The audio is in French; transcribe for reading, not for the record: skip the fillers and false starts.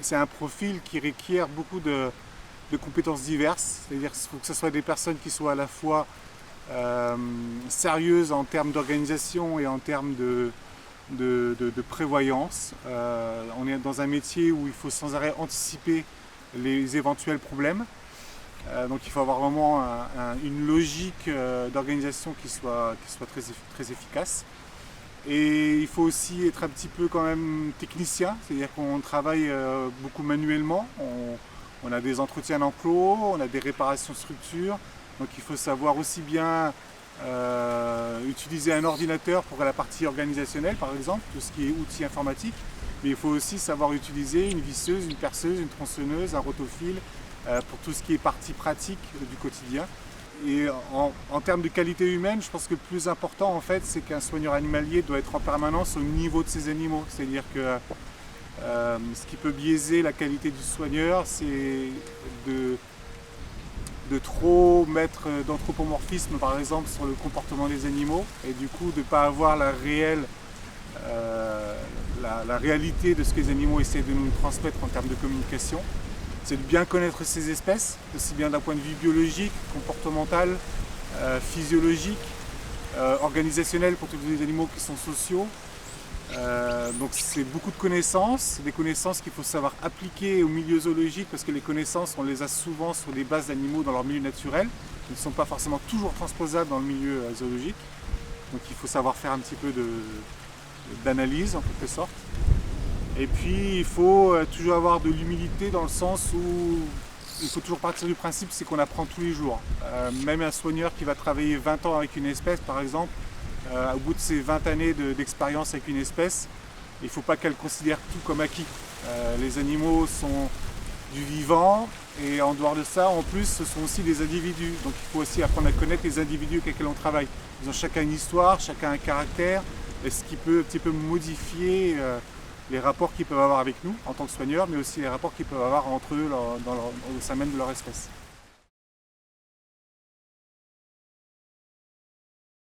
c'est un profil qui requiert beaucoup de compétences diverses, c'est-à-dire qu'il faut que ce soit des personnes qui soient à la fois sérieuses en termes d'organisation et en termes de prévoyance. On est dans un métier où il faut sans arrêt anticiper les éventuels problèmes. Donc il faut avoir vraiment une logique d'organisation qui soit très efficace. Et il faut aussi être un petit peu quand même technicien, c'est-à-dire qu'on travaille beaucoup manuellement. On a des entretiens d'enclos, on a des réparations de structures. Donc il faut savoir aussi bien utiliser un ordinateur pour la partie organisationnelle, par exemple, tout ce qui est outils informatiques. Mais il faut aussi savoir utiliser une visseuse, une perceuse, une tronçonneuse, un rotophile, pour tout ce qui est partie pratique du quotidien. Et en termes de qualité humaine, je pense que le plus important en fait, c'est qu'un soigneur animalier doit être en permanence au niveau de ses animaux. C'est-à-dire que ce qui peut biaiser la qualité du soigneur, c'est de trop mettre d'anthropomorphisme par exemple sur le comportement des animaux et du coup de ne pas avoir la réalité de ce que les animaux essaient de nous transmettre en termes de communication. C'est de bien connaître ces espèces, aussi bien d'un point de vue biologique, comportemental, physiologique, organisationnel pour tous les animaux qui sont sociaux. Donc c'est beaucoup de connaissances, des connaissances qu'il faut savoir appliquer au milieu zoologique parce que les connaissances on les a souvent sur des bases d'animaux dans leur milieu naturel, qui ne sont pas forcément toujours transposables dans le milieu zoologique. Donc il faut savoir faire un petit peu d'analyse en quelque sorte. Et puis il faut toujours avoir de l'humilité dans le sens où il faut toujours partir du principe c'est qu'on apprend tous les jours. Même un soigneur qui va travailler 20 ans avec une espèce par exemple, au bout de ces 20 années d'expérience avec une espèce, il ne faut pas qu'elle considère tout comme acquis. Les animaux sont du vivant et en dehors de ça, en plus, ce sont aussi des individus. Donc il faut aussi apprendre à connaître les individus avec lesquels on travaille. Ils ont chacun une histoire, chacun un caractère, et ce qui peut un petit peu modifier les rapports qu'ils peuvent avoir avec nous en tant que soigneurs, mais aussi les rapports qu'ils peuvent avoir entre eux au sein même de leur espèce.